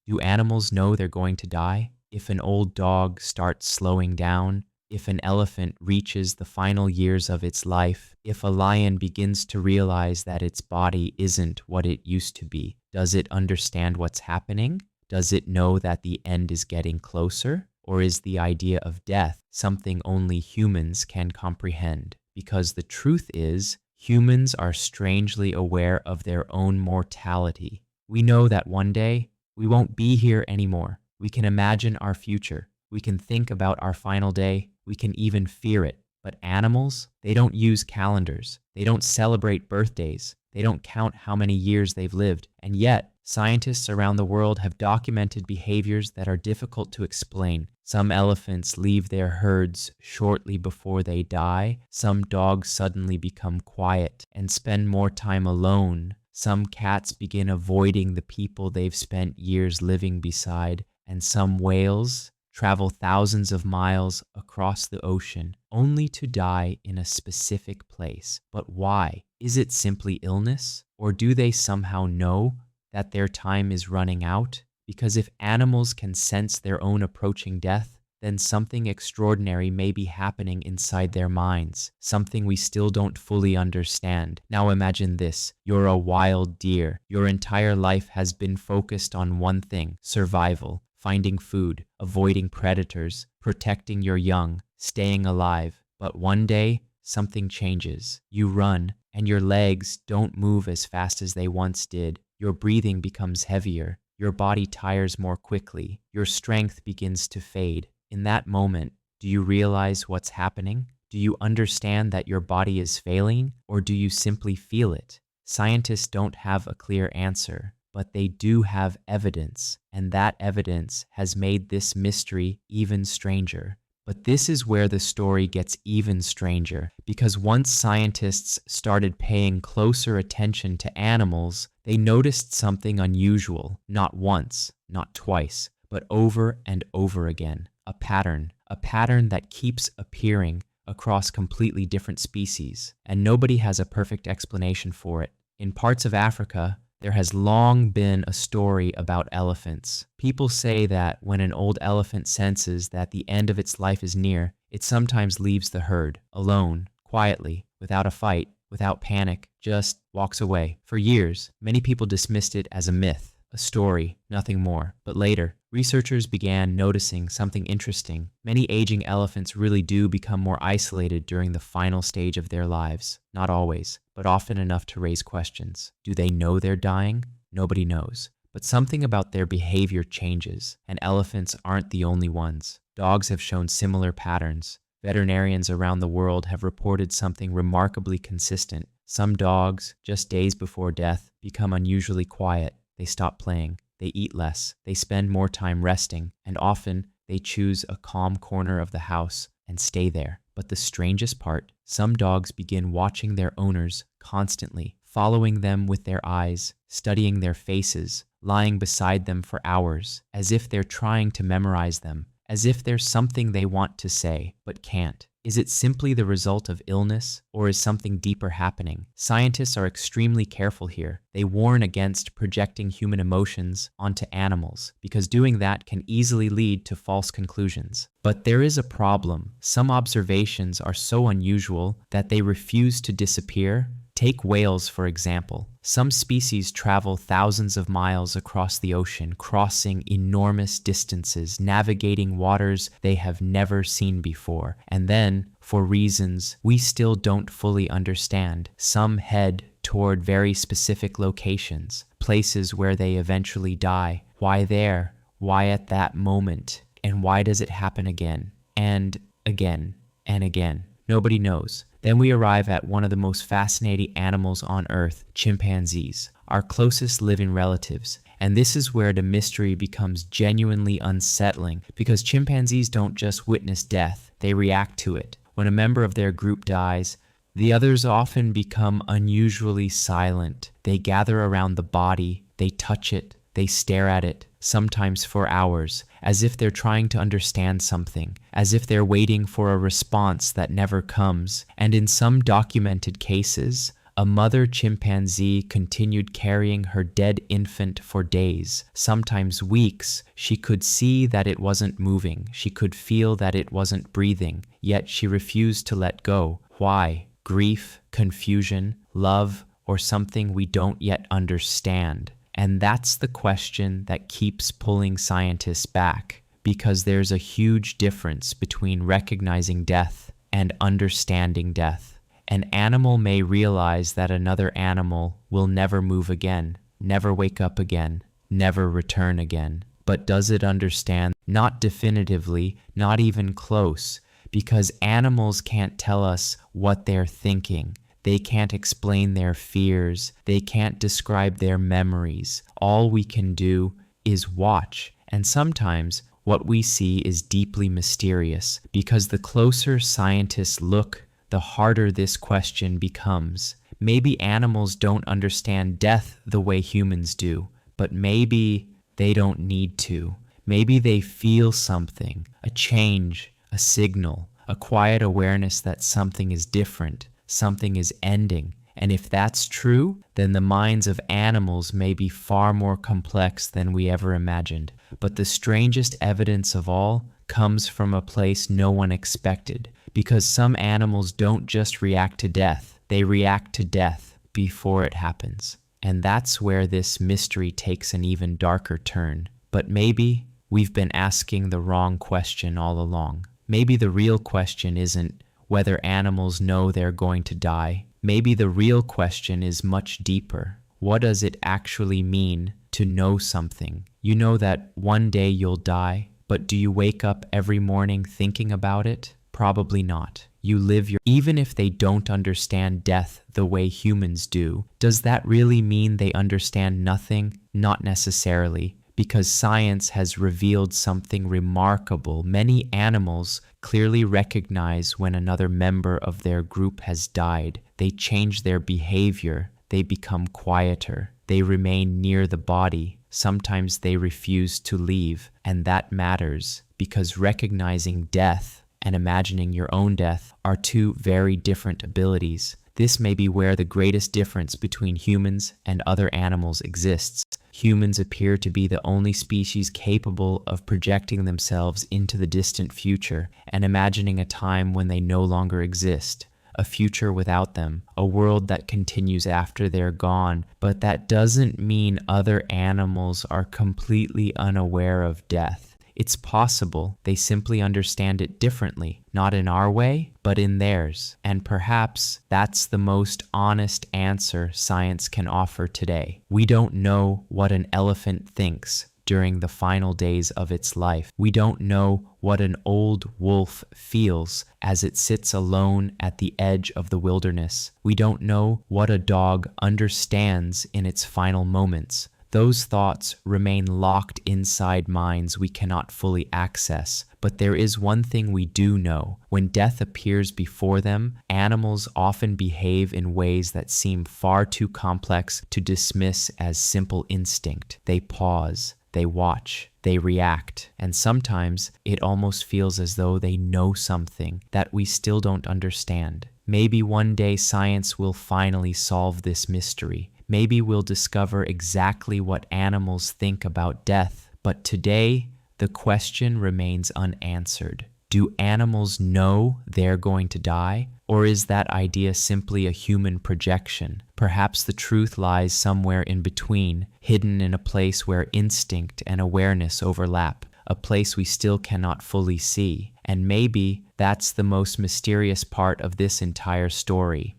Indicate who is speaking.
Speaker 1: Do animals know they're going to die? If an old dog starts slowing down, if an elephant reaches the final years of its life, if a lion begins to realize that its body isn't what it used to be, does it understand what's happening? Does it know that the end is getting closer? Or is the idea of death something only humans can comprehend? Because the truth is, humans are strangely aware of their own mortality. We know that one day we won't be here anymore. We can imagine our future. We can think about our final day. We can even fear it. But animals, they don't use calendars. They don't celebrate birthdays. They don't count how many years they've lived. And yet, scientists around the world have documented behaviors that are difficult to explain. Some elephants leave their herds shortly before they die. Some dogs suddenly become quiet and spend more time alone. Some cats begin avoiding the people they've spent years living beside. And some whales travel thousands of miles across the ocean only to die in a specific place. But why? Is it simply illness? Or do they somehow know that their time is running out? Because if animals can sense their own approaching death, then something extraordinary may be happening inside their minds, something we still don't fully understand. Now imagine this: you're a wild deer. Your entire life has been focused on one thing: survival, finding food, avoiding predators, protecting your young, staying alive. But one day, something changes. You run, and your legs don't move as fast as they once did. Your breathing becomes heavier. Your body tires more quickly. Your strength begins to fade. In that moment, do you realize what's happening? Do you understand that your body is failing, or do you simply feel it? Scientists don't have a clear answer, but they do have evidence, and that evidence has made this mystery even stranger. But this is where the story gets even stranger, because once scientists started paying closer attention to animals, they noticed something unusual, not once, not twice, but over and over again. A pattern that keeps appearing across completely different species, and nobody has a perfect explanation for it. In parts of Africa, there has long been a story about elephants. People say that when an old elephant senses that the end of its life is near, it sometimes leaves the herd, alone, quietly, without a fight, without panic, just walks away. For years, many people dismissed it as a myth, a story, nothing more. But later, researchers began noticing something interesting. Many aging elephants really do become more isolated during the final stage of their lives. Not always, but often enough to raise questions. Do they know they're dying? Nobody knows. But something about their behavior changes, and elephants aren't the only ones. Dogs have shown similar patterns. Veterinarians around the world have reported something remarkably consistent. Some dogs, just days before death, become unusually quiet. They stop playing. They eat less. They spend more time resting, and often they choose a calm corner of the house and stay there. But the strangest part, some dogs begin watching their owners constantly, following them with their eyes, studying their faces, lying beside them for hours, as if they're trying to memorize them, as if there's something they want to say, but can't. Is it simply the result of illness, or is something deeper happening? Scientists are extremely careful here. They warn against projecting human emotions onto animals, because doing that can easily lead to false conclusions. But there is a problem. Some observations are so unusual that they refuse to disappear. Take whales, for example. Some species travel thousands of miles across the ocean, crossing enormous distances, navigating waters they have never seen before. And then, for reasons we still don't fully understand, some head toward very specific locations, places where they eventually die. Why there? Why at that moment? And why does it happen again? And again, and again? Nobody knows. Then we arrive at one of the most fascinating animals on Earth, chimpanzees, our closest living relatives. And this is where the mystery becomes genuinely unsettling, because chimpanzees don't just witness death, they react to it. When a member of their group dies, the others often become unusually silent. They gather around the body, they touch it, they stare at it, sometimes for hours, as if they're trying to understand something, as if they're waiting for a response that never comes. And in some documented cases, A mother chimpanzee continued carrying her dead infant for days, sometimes weeks. She could see that it wasn't moving. She could feel that it wasn't breathing, yet she refused to let go. Why? Grief, confusion, love, or something we don't yet understand. And that's the question that keeps pulling scientists back, because there's a huge difference between recognizing death and understanding death. An animal may realize that another animal will never move again, never wake up again, never return again. But does it understand? Not definitively, not even close, because animals can't tell us what they're thinking. They can't explain their fears. They can't describe their memories. All we can do is watch. And sometimes what we see is deeply mysterious, because the closer scientists look, the harder this question becomes. Maybe animals don't understand death the way humans do, but maybe they don't need to. Maybe they feel something, a change, a signal, a quiet awareness that something is different, something is ending. And if that's true, then the minds of animals may be far more complex than we ever imagined. But the strangest evidence of all comes from a place no one expected, because some animals don't just react to death, they react to death before it happens. And that's where this mystery takes an even darker turn. But maybe we've been asking the wrong question all along. Maybe the real question isn't whether animals know they're going to die. Maybe the real question is much deeper. What does it actually mean to know something? You know that one day you'll die, but do you wake up every morning thinking about it? Probably not. You live your... Even if they don't understand death the way humans do, does that really mean they understand nothing? Not necessarily, because science has revealed something remarkable. Many animals clearly recognize when another member of their group has died. They change their behavior. They become quieter. They remain near the body. Sometimes they refuse to leave. And that matters, because recognizing death and imagining your own death are two very different abilities. This may be where the greatest difference between humans and other animals exists. Humans appear to be the only species capable of projecting themselves into the distant future and imagining a time when they no longer exist, a future without them, a world that continues after they're gone. But that doesn't mean other animals are completely unaware of death. It's possible they simply understand it differently, not in our way, but in theirs. And perhaps that's the most honest answer science can offer today. We don't know what an elephant thinks during the final days of its life. We don't know what an old wolf feels as it sits alone at the edge of the wilderness. We don't know what a dog understands in its final moments. Those thoughts remain locked inside minds we cannot fully access. But there is one thing we do know. When death appears before them, animals often behave in ways that seem far too complex to dismiss as simple instinct. They pause, they watch, they react, and sometimes it almost feels as though they know something that we still don't understand. Maybe one day science will finally solve this mystery. Maybe we'll discover exactly what animals think about death. But today, the question remains unanswered. Do animals know they're going to die? Or is that idea simply a human projection? Perhaps the truth lies somewhere in between, hidden in a place where instinct and awareness overlap, a place we still cannot fully see. And maybe that's the most mysterious part of this entire story.